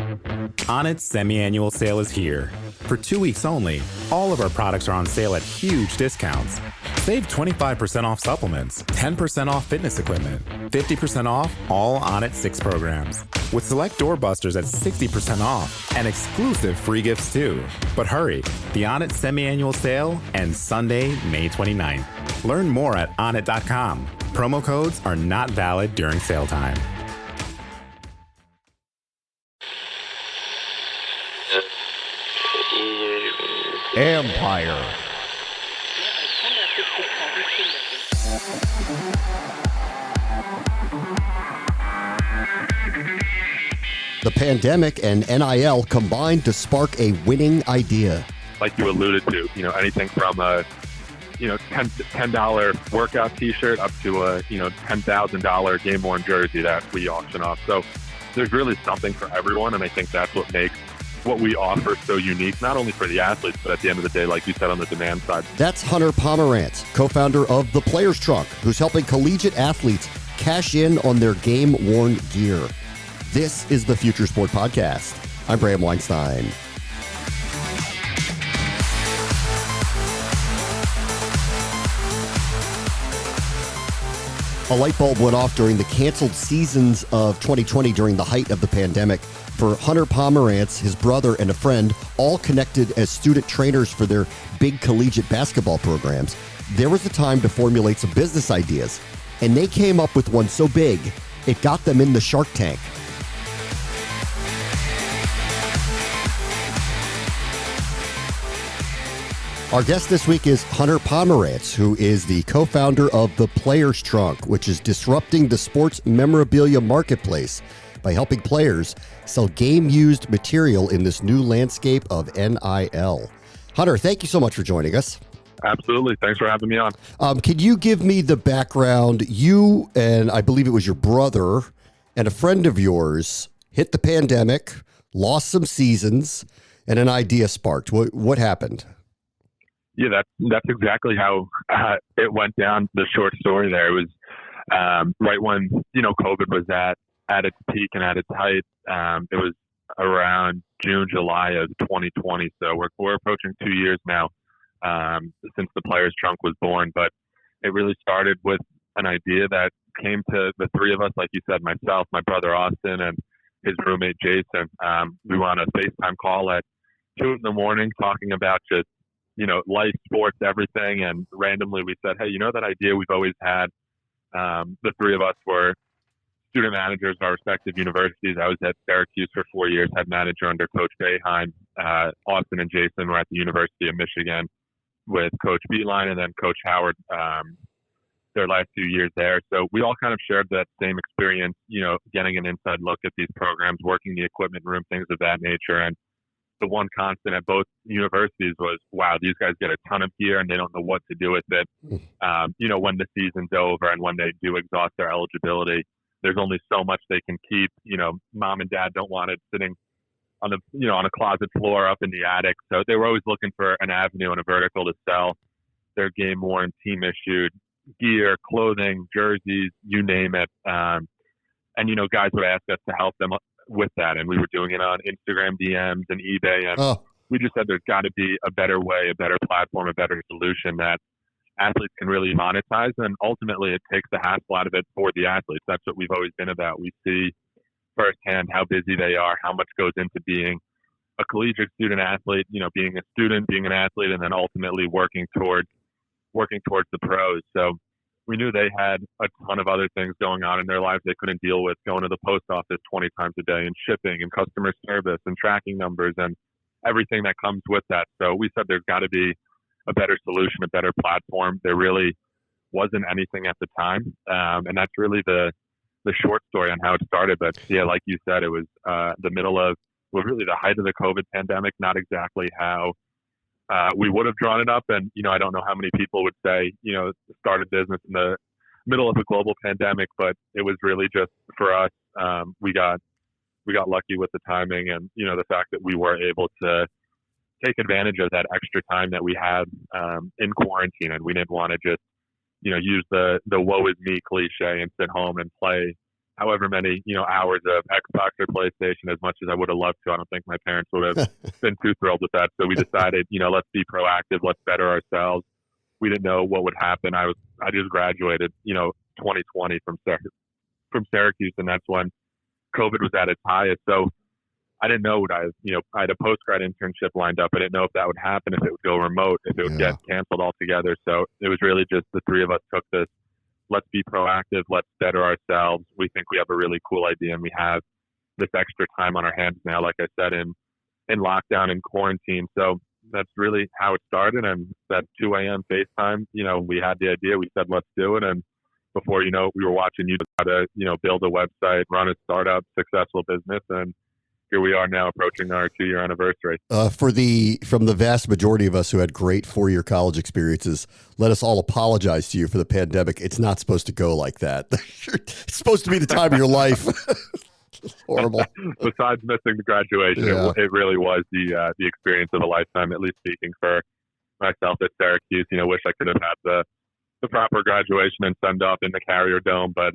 Onnit's semi-annual sale is here. For 2 weeks only, all of our products are on sale at huge discounts. Save 25% off supplements, 10% off fitness equipment, 50% off all Onnit 6 programs, with select doorbusters at 60% off, and exclusive free gifts too. But hurry, the Onnit semi-annual sale ends Sunday, May 29th. Learn more at onnit.com. Promo codes are not valid during sale time. Empire. The pandemic and NIL combined to spark a winning idea. Like you alluded to, anything from a, $10 workout T-shirt up to a, $10,000 game-worn jersey that we auction off. So there's really something for everyone, and I think that's what makes what we offer so unique, not only for the athletes, but at the end of the day, like you said, on the demand side. That's Hunter Pomerantz, co-founder of The Player's Trunk, who's helping collegiate athletes cash in on their game-worn gear. This is the Future Sport Podcast. I'm Bram Weinstein. A light bulb went off during the canceled seasons of 2020 during the height of the pandemic. For Hunter Pomerantz, his brother, and a friend, all connected as student trainers for their big collegiate basketball programs, there was a time to formulate some business ideas. And they came up with one so big, it got them in the Shark Tank. Our guest this week is Hunter Pomerantz, who is the co-founder of The Player's Trunk, which is disrupting the sports memorabilia marketplace by helping players sell game-used material in this new landscape of NIL. Hunter, thank you so much for joining us. Absolutely. Thanks for having me on. Can you give me the background? You and I believe it was your brother and a friend of yours hit the pandemic, lost some seasons, and an idea sparked. What happened? Yeah, that's exactly how it went down. The short story there was right when COVID was at its peak and at its height. It was around June, July of 2020. So we're approaching 2 years now since the Player's Trunk was born. But it really started with an idea that came to the three of us, like you said, myself, my brother Austin, and his roommate Jason. We were on a FaceTime call at 2 a.m. talking about just life, sports, everything. And randomly we said, hey, that idea we've always had. The three of us were student managers at our respective universities. I was at Syracuse for 4 years, head manager under Coach Boeheim. Austin and Jason were at the University of Michigan with Coach Beeline, and then Coach Howard, their last few years there. So we all kind of shared that same experience, getting an inside look at these programs, working the equipment room, things of that nature. And the one constant at both universities was, wow, these guys get a ton of gear and they don't know what to do with it. When the season's over and when they do exhaust their eligibility, there's only so much they can keep. Mom and dad don't want it sitting on on a closet floor up in the attic. So they were always looking for an avenue and a vertical to sell their game worn, team issued gear, clothing, jerseys, you name it. And guys would ask us to help them with that, and we were doing it on Instagram DMs and eBay, and we just said there's got to be a better way, a better platform, a better solution that athletes can really monetize, and ultimately it takes the hassle out of it for the athletes. That's what we've always been about. We see firsthand how busy they are, how much goes into being a collegiate student athlete, being a student, being an athlete, and then ultimately working towards the pros. So we knew they had a ton of other things going on in their lives they couldn't deal with, going to the post office 20 times a day and shipping and customer service and tracking numbers and everything that comes with that. So we said there's got to be a better solution, a better platform. There really wasn't anything at the time. And that's really the short story on how it started. But yeah, like you said, it was really the height of the COVID pandemic, not exactly how we would have drawn it up. And, I don't know how many people would say, start a business in the middle of a global pandemic, but it was really just for us. We got lucky with the timing and, the fact that we were able to take advantage of that extra time that we had in quarantine. And we didn't want to just, use the woe is me cliche and sit home and play however many, hours of Xbox or PlayStation as much as I would have loved to. I don't think my parents would have been too thrilled with that. So we decided, let's be proactive. Let's better ourselves. We didn't know what would happen. I just graduated, 2020 from Syracuse, and that's when COVID was at its highest. So I didn't know I had a post-grad internship lined up. I didn't know if that would happen, if it would go remote, if it would get canceled altogether. So it was really just the three of us took this. Let's be proactive. Let's better ourselves. We think we have a really cool idea, and we have this extra time on our hands now, like I said, in lockdown and quarantine. So that's really how it started. And that 2 a.m. FaceTime, we had the idea. We said, let's do it. And before you know it, we were watching you how to, build a website, run a startup, successful business. And here we are now approaching our 2-year anniversary. From the vast majority of us who had great 4-year college experiences, let us all apologize to you for the pandemic. It's not supposed to go like that. It's supposed to be the time of your life. Horrible. Besides missing the graduation, it really was the experience of a lifetime, at least speaking for myself at Syracuse. Wish I could have had the proper graduation and send off in the Carrier Dome, but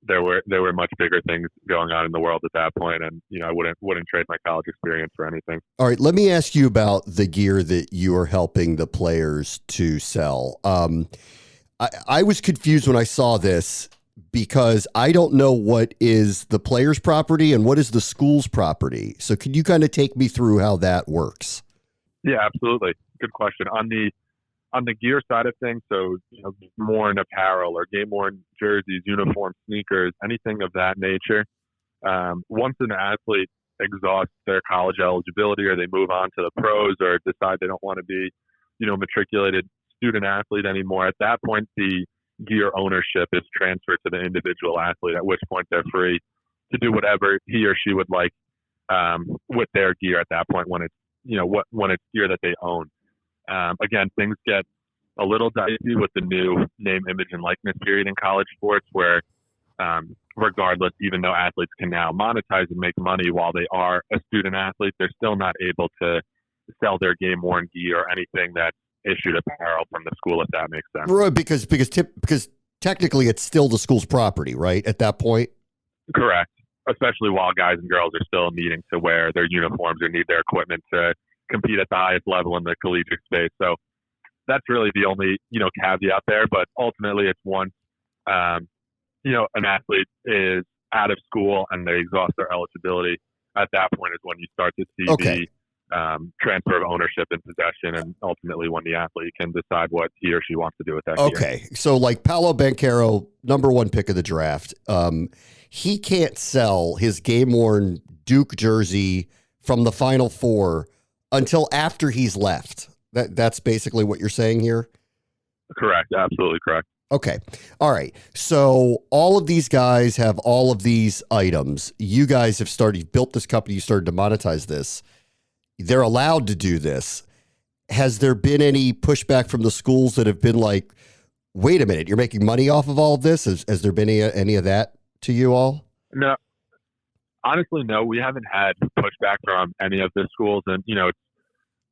there were much bigger things going on in the world at that point, and I wouldn't trade my college experience for anything. All right, let me ask you about the gear that you are helping the players to sell. I was confused when I saw this because I don't know what is the player's property and what is the school's property. So could you kind of take me through how that works? Yeah, absolutely. Good question. On the gear side of things, so more in apparel or game-worn jerseys, uniforms, sneakers, anything of that nature. Once an athlete exhausts their college eligibility, or they move on to the pros, or decide they don't want to be, matriculated student athlete anymore, at that point the gear ownership is transferred to the individual athlete. At which point they're free to do whatever he or she would like with their gear at that point when it's when it's gear that they own. Again, things get a little dicey with the new name, image, and likeness period in college sports where regardless, even though athletes can now monetize and make money while they are a student athlete, they're still not able to sell their game-worn gear or anything that's issued apparel from the school, if that makes sense. Right, because technically it's still the school's property, right, at that point? Correct, especially while guys and girls are still needing to wear their uniforms or need their equipment to compete at the highest level in the collegiate space. So that's really the only, caveat there. But ultimately it's once, an athlete is out of school and they exhaust their eligibility, at that point is when you start to see the transfer of ownership and possession, and ultimately when the athlete can decide what he or she wants to do with that gear. Okay. So like Paolo Banchero, number 1 pick of the draft, he can't sell his game-worn Duke jersey from the Final Four until after he's left. That's basically what you're saying here? Correct. Absolutely correct. Okay. All right. So all of these guys have all of these items. You guys have built this company. You started to monetize this. They're allowed to do this. Has there been any pushback from the schools that have been like, wait a minute, you're making money off of all of this? Has there been any of that to you all? No. Honestly, no. We haven't had pushback from any of the schools. And, it's,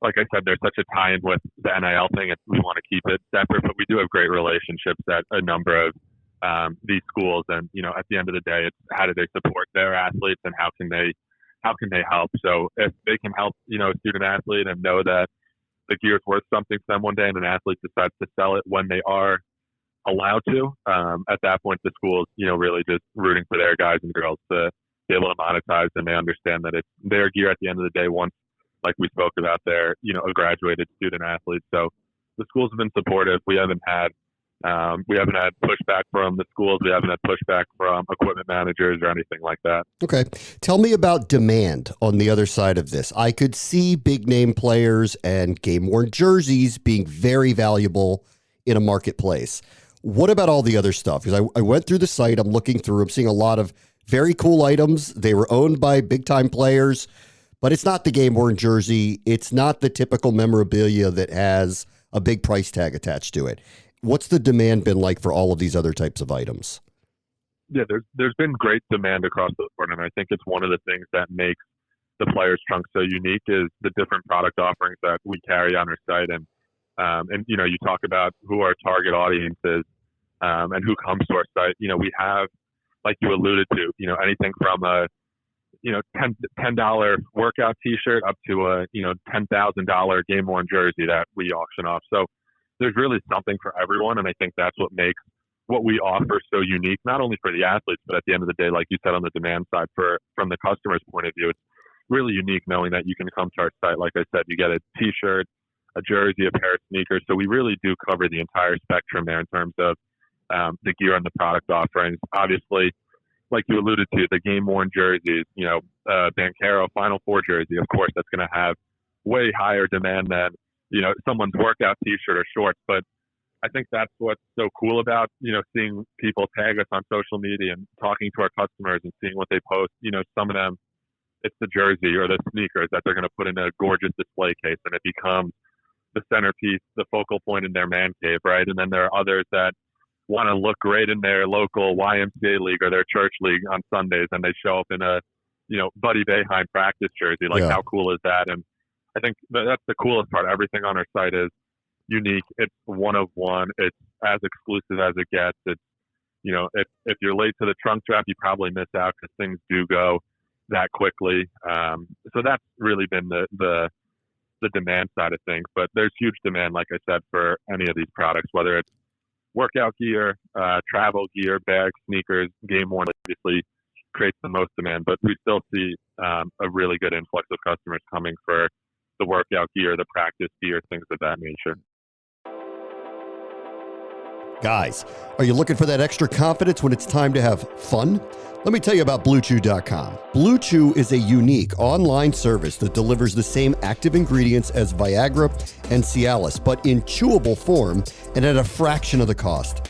like I said, there's such a tie-in with the NIL thing, and we want to keep it separate. But we do have great relationships at a number of these schools. And, at the end of the day, it's how do they support their athletes and how can they help? So if they can help, a student athlete and know that the gear is worth something to them one day and an athlete decides to sell it when they are allowed to, at that point, the school's, really just rooting for their guys and girls to be able to monetize, and they understand that it's their gear at the end of the day once, like we spoke about, they're, a graduated student athlete. So the schools have been supportive. We haven't had pushback from the schools. We haven't had pushback from equipment managers or anything like that. Okay. Tell me about demand on the other side of this. I could see big name players and game-worn jerseys being very valuable in a marketplace. What about all the other stuff? Because I went through the site, I'm looking through, I'm seeing a lot of very cool items. They were owned by big-time players, but it's not the game-worn jersey. It's not the typical memorabilia that has a big price tag attached to it. What's the demand been like for all of these other types of items? Yeah, there's been great demand across the board, and I think it's one of the things that makes the Players Trunk so unique is the different product offerings that we carry on our site. And you talk about who our target audience is and who comes to our site. We have like you alluded to, anything from a, $10 workout T-shirt up to a, $10,000 game worn jersey that we auction off. So there's really something for everyone, and I think that's what makes what we offer so unique, not only for the athletes, but at the end of the day, like you said, on the demand side, from the customer's point of view, it's really unique knowing that you can come to our site. Like I said, you get a T-shirt, a jersey, a pair of sneakers. So we really do cover the entire spectrum there in terms of the gear and the product offerings. Obviously, like you alluded to, the game-worn jerseys, Banchero Final Four jersey, of course, that's going to have way higher demand than, someone's workout T-shirt or shorts. But I think that's what's so cool about, seeing people tag us on social media and talking to our customers and seeing what they post. Some of them, it's the jersey or the sneakers that they're going to put in a gorgeous display case, and it becomes the centerpiece, the focal point in their man cave, right? And then there are others that want to look great in their local YMCA league or their church league on Sundays, and they show up in a, Buddy Boeheim practice jersey. Like, how cool is that? And I think that's the coolest part. Everything on our site is unique. It's one of one. It's as exclusive as it gets. It's, if you're late to the trunk drop, you probably miss out because things do go that quickly. So that's really been the demand side of things. But there's huge demand, like I said, for any of these products, whether it's workout gear, travel gear, bags, sneakers. Game worn obviously creates the most demand, but we still see a really good influx of customers coming for the workout gear, the practice gear, things of that nature. Guys, are you looking for that extra confidence when it's time to have fun? Let me tell you about BlueChew.com. BlueChew is a unique online service that delivers the same active ingredients as Viagra and Cialis, but in chewable form and at a fraction of the cost.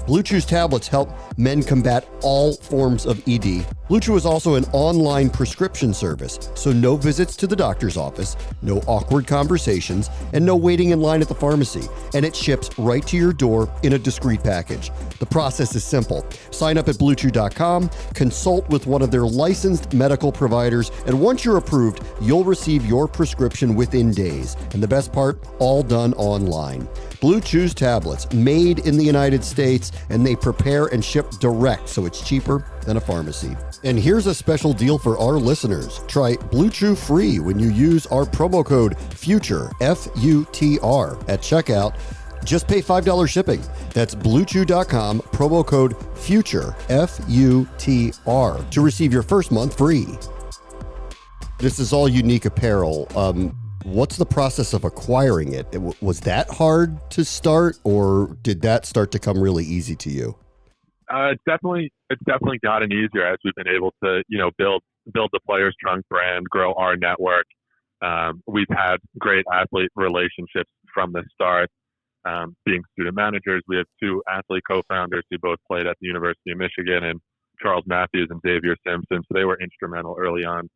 Blue Chew's tablets help men combat all forms of ED. Blue Chew is also an online prescription service, so no visits to the doctor's office, no awkward conversations, and no waiting in line at the pharmacy. And it ships right to your door in a discreet package. The process is simple. Sign up at BlueChew.com, consult with one of their licensed medical providers, and once you're approved, you'll receive your prescription within days. And the best part, all done online. Blue Chew's tablets, made in the United States, and they prepare and ship direct, so it's cheaper than a pharmacy. And here's a special deal for our listeners. Try Blue Chew free when you use our promo code FUTURE, F-U-T-R, at checkout. Just pay $5 shipping. That's BlueChew.com, promo code FUTURE, F-U-T-R, to receive your first month free. This is all unique apparel. What's the process of acquiring it? Was that hard to start, or did that start to come really easy to you? It's definitely gotten easier as we've been able to, build the Players Trunk brand, grow our network. We've had great athlete relationships from the start. Being student managers, we have two athlete co-founders who both played at the University of Michigan, and Charles Matthews and Xavier Simpson. So they were instrumental early on.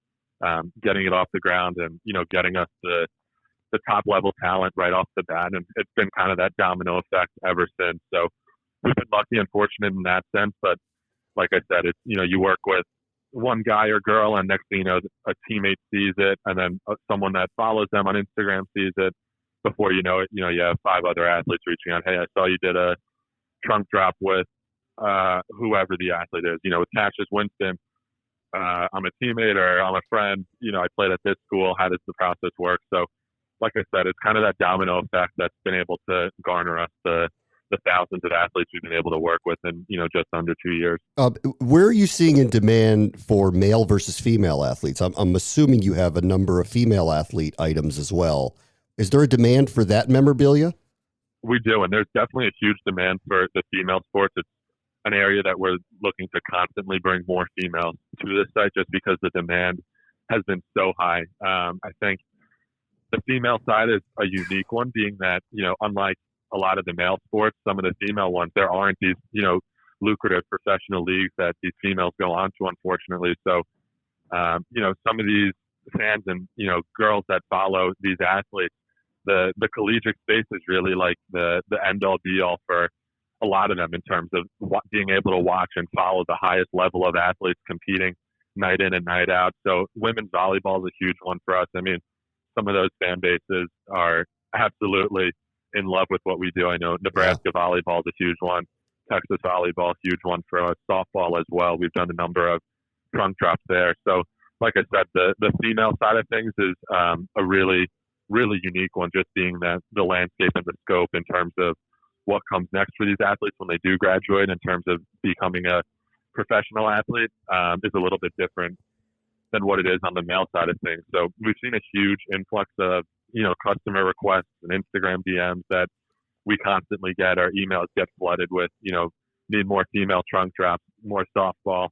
Getting it off the ground and, getting us the top level talent right off the bat. And it's been kind of that domino effect ever since. So we've been lucky and fortunate in that sense. But like I said, it's, you work with one guy or girl, and next thing you know, a teammate sees it, and then someone that follows them on Instagram sees it. Before you know it, you have 5 other athletes reaching out. Hey, I saw you did a trunk drop with whoever the athlete is. With Cassius Winston, I'm a teammate or I'm a friend. I played at this school. How does the process work? So, like I said, it's kind of that domino effect that's been able to garner us the thousands of athletes we've been able to work with in, just under 2 years. Where are you seeing in demand for male versus female athletes? I'm assuming you have a number of female athlete items as well. Is there a demand for that memorabilia? We do, and there's definitely a huge demand for the female sports. It's an area that we're looking to constantly bring more females to this site just because the demand has been so high. I think the female side is a unique one, being that, unlike a lot of the male sports, some of the female ones, there aren't these, lucrative professional leagues that these females go on to, unfortunately. So, some of these fans and, girls that follow these athletes, the collegiate space is really like the end all be all for a lot of them in terms of being able to watch and follow the highest level of athletes competing night in and night out. So women's volleyball is a huge one for us. I mean, some of those fan bases are absolutely in love with what we do. I know Nebraska volleyball is a huge one. Texas volleyball, huge one for us. Softball as well. We've done a number of trunk drops there. So, like I said, the female side of things is a really, really unique one, just being that the landscape and the scope in terms of what comes next for these athletes when they do graduate in terms of becoming a professional athlete is a little bit different than what it is on the male side of things. So we've seen a huge influx of, customer requests and Instagram DMs that we constantly get. Our emails get flooded with, need more female trunk drops, more softball,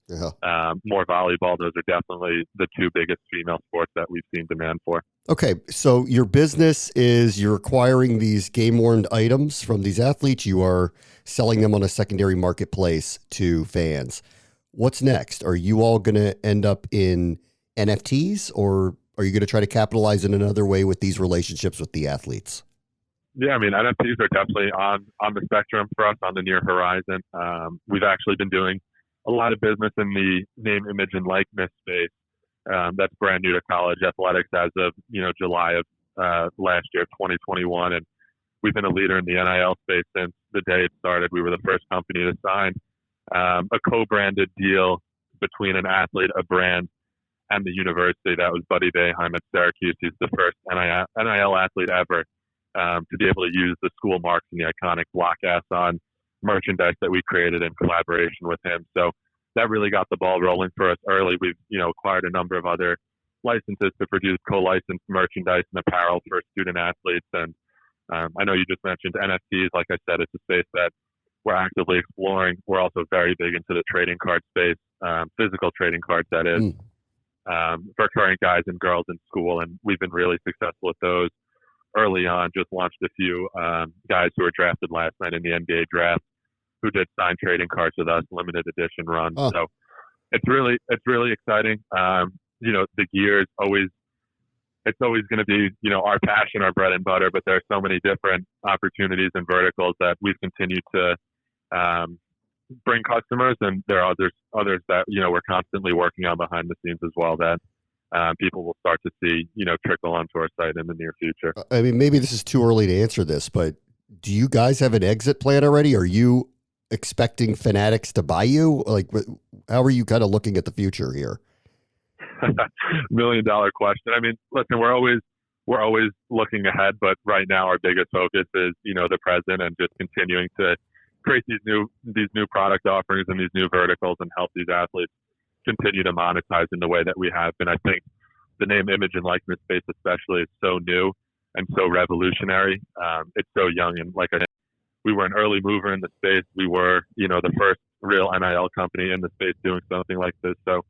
more volleyball. Those are definitely the two biggest female sports that we've seen demand for. Okay, so your business is you're acquiring these game-worn items from these athletes. You are selling them on a secondary marketplace to fans. What's next? Are you all going to end up in NFTs, or are you going to try to capitalize in another way with these relationships with the athletes? Yeah, I mean, NFTs are definitely on the spectrum for us on the near horizon. We've actually been doing a lot of business in the name, image, and likeness space. That's brand new to college athletics as of, July of last year, 2021. And we've been a leader in the NIL space since the day it started. We were the first company to sign a co-branded deal between an athlete, a brand, and the university. That was Buddy Boeheim at Syracuse. He's the first NIL athlete ever to be able to use the school marks and the iconic block ass on merchandise that we created in collaboration with him. So that really got the ball rolling for us early. We've, acquired a number of other licenses to produce co-licensed merchandise and apparel for student athletes. And I know you just mentioned NFTs. Like I said, it's a space that we're actively exploring. We're also very big into the trading card space, physical trading cards, that is, for current guys and girls in school. And we've been really successful with those early on. Just launched a few guys who were drafted last night in the NBA draft who did sign trading cards with us, limited edition runs. Oh. So it's really exciting. The gear is always going to be, our passion, our bread and butter, but there are so many different opportunities and verticals that we've continued to bring customers, and there are others that, we're constantly working on behind the scenes as well that people will start to see, trickle onto our site in the near future. I mean, maybe this is too early to answer this, but do you guys have an exit plan already? Are you expecting Fanatics to buy you? Like, how are you kind of looking at the future here? $1 million question. I mean, listen, we're always looking ahead, but right now our biggest focus is, the present and just continuing to create these new product offerings and these new verticals and help these athletes continue to monetize in the way that we have been. I think the name, image, and likeness space especially is so new and so revolutionary. It's so young, and like I said, we were an early mover in the space. We were, the first real NIL company in the space doing something like this. So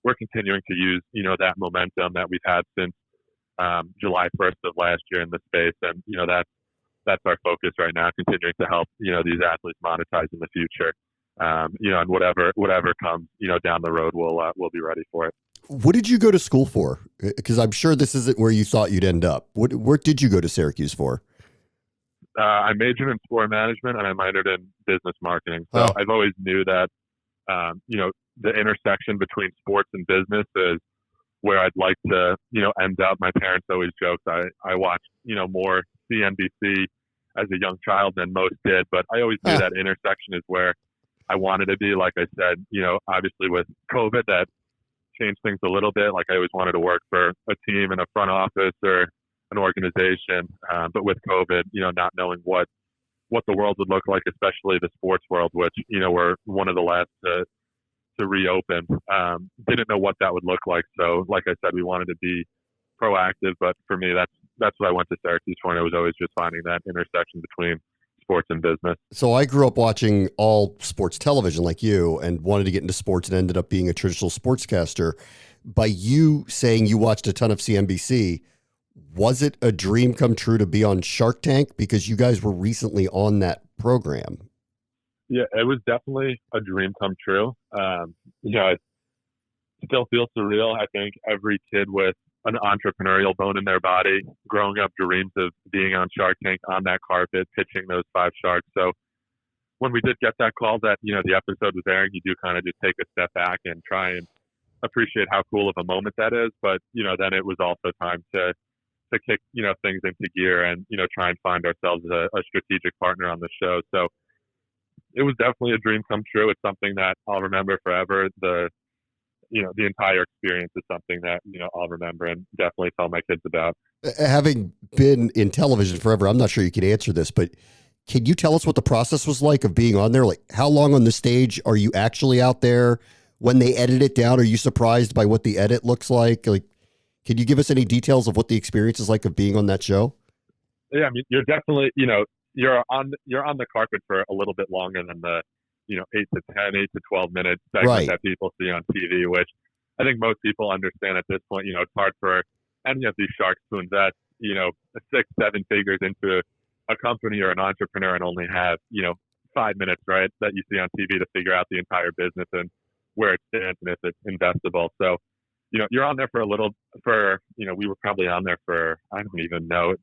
we're continuing to use, that momentum that we've had since July 1st of last year in the space. And, that's our focus right now, continuing to help, these athletes monetize in the future. And whatever comes, down the road, we'll be ready for it. What did you go to school for? Because I'm sure this isn't where you thought you'd end up. What did you go to Syracuse for? I majored in sport management and I minored in business marketing. So I've always knew that, the intersection between sports and business is where I'd like to, end up. My parents always joked I watched, more CNBC as a young child than most did, but I always knew that intersection is where I wanted to be. Like I said, obviously with COVID, that changed things a little bit. Like I always wanted to work for a team in a front office or an organization. But with COVID, not knowing what the world would look like, especially the sports world, which, we're one of the last to reopen, didn't know what that would look like. So like I said, we wanted to be proactive, but for me, that's what I went to Syracuse for. And it was always just finding that intersection between sports and business. So I grew up watching all sports television like you and wanted to get into sports and ended up being a traditional sportscaster. By you saying you watched a ton of CNBC, was it a dream come true to be on Shark Tank? Because you guys were recently on that program. Yeah, it was definitely a dream come true. It still feels surreal. I think every kid with an entrepreneurial bone in their body growing up dreams of being on Shark Tank, on that carpet, pitching those 5 sharks. So when we did get that call that, the episode was airing, you do kind of just take a step back and try and appreciate how cool of a moment that is. But, then it was also time to kick, things into gear and, try and find ourselves a strategic partner on the show. So it was definitely a dream come true. It's something that I'll remember forever. The entire experience is something that, I'll remember and definitely tell my kids about. Having been in television forever, I'm not sure you can answer this, but can you tell us what the process was like of being on there? Like, how long on the stage are you actually out there? When they edit it down, are you surprised by what the edit looks like? Like, can you give us any details of what the experience is like of being on that show? Yeah, I mean, you're definitely, you're on the carpet for a little bit longer than the, 8 to 10, 8 to 12 minute segment Right. that people see on TV, which I think most people understand at this point. It's hard for any of these sharks to invest, 6-7 figures into a company or an entrepreneur and only have, 5 minutes, right, that you see on TV to figure out the entire business and where it stands and if it's investable. So, you're on there we were probably on there for, I don't even know.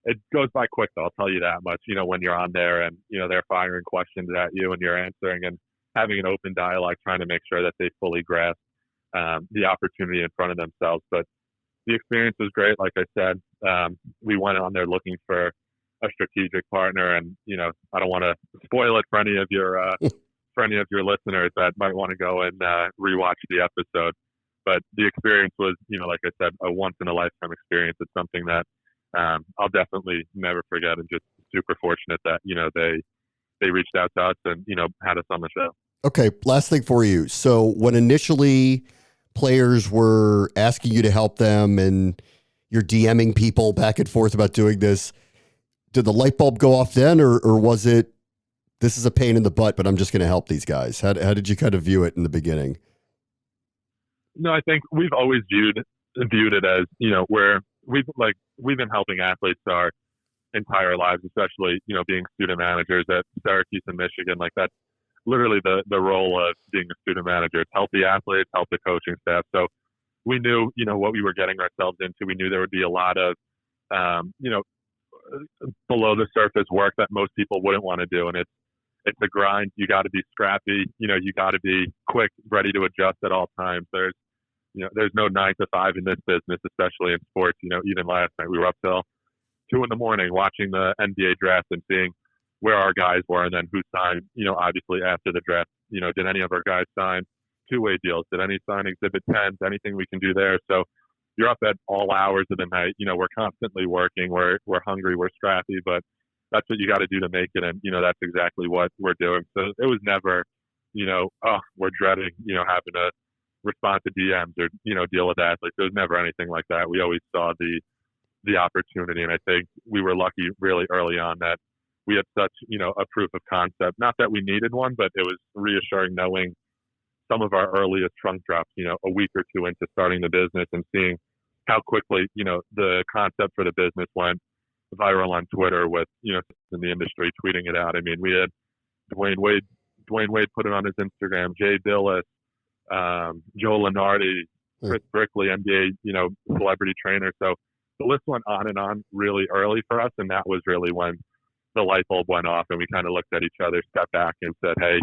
It goes by quick, though, I'll tell you that much, when you're on there and, they're firing questions at you and you're answering and having an open dialogue, trying to make sure that they fully grasp the opportunity in front of themselves. But the experience was great. Like I said, we went on there looking for a strategic partner, and, I don't want to spoil it for any of your listeners that might want to go and rewatch the episode. But the experience was, like I said, a once in a lifetime experience. It's something that I'll definitely never forget, and just super fortunate that, they reached out to us and, had us on the show. Okay, last thing for you. So when initially players were asking you to help them and you're DMing people back and forth about doing this, did the light bulb go off then, or was it, this is a pain in the butt, but I'm just going to help these guys? How did you kind of view it in the beginning? No, I think we've always viewed it as, where we've been helping athletes our entire lives, especially, being student managers at Syracuse and Michigan. Like, that's literally the role of being a student manager. It's help the athletes, help the coaching staff. So we knew, what we were getting ourselves into. We knew there would be a lot of, below the surface work that most people wouldn't want to do. And it's a grind. You got to be scrappy. You got to be quick, ready to adjust at all times. There's no 9 to 5 in this business, especially in sports. Even last night we were up till 2 a.m. watching the NBA draft and seeing where our guys were and then who signed, obviously after the draft. Did any of our guys sign two-way deals? Did any sign exhibit 10s? Anything we can do there? So you're up at all hours of the night. We're constantly working. We're hungry. We're scrappy, but that's what you got to do to make it. And, that's exactly what we're doing. So it was never, we're dreading, having to respond to DMs or, deal with athletes. There was never anything like that. We always saw the opportunity. And I think we were lucky really early on that we had such, a proof of concept. Not that we needed one, but it was reassuring knowing some of our earliest trunk drops, a week or two into starting the business, and seeing how quickly, the concept for the business went viral on Twitter with, in the industry tweeting it out. I mean, we had Dwayne Wade put it on his Instagram, Jay Billis, Joe Lenardi, Chris Brickley, NBA, celebrity trainer. So the list went on and on really early for us. And that was really when the light bulb went off and we kind of looked at each other, stepped back and said, hey,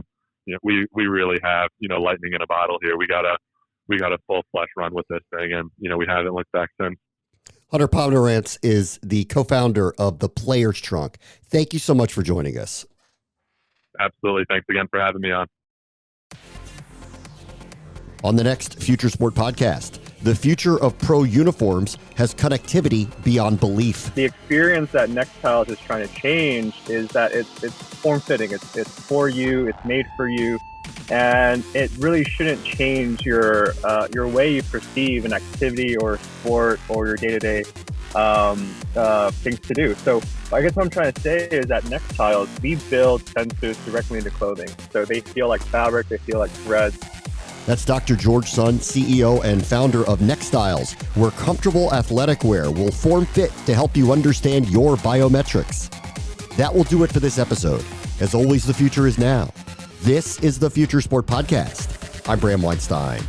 we really have, lightning in a bottle here. We got a full flesh run with this thing. And, we haven't looked back since. Hunter Pomerantz is the co-founder of the Players Trunk. Thank you so much for joining us. Absolutely. Thanks again for having me on. On the next Future Sport podcast, the future of pro uniforms has connectivity beyond belief. The experience that Nextiles is trying to change is that it's form-fitting. It's for you. It's made for you. And it really shouldn't change your way you perceive an activity or sport or your day-to-day things to do. So I guess what I'm trying to say is that Nextiles, we build sensors directly into clothing. So they feel like fabric, they feel like threads. That's Dr. George Sun, CEO and founder of Nextiles, where comfortable athletic wear will form fit to help you understand your biometrics. That will do it for this episode. As always, the future is now. This is the Future Sport Podcast. I'm Bram Weinstein.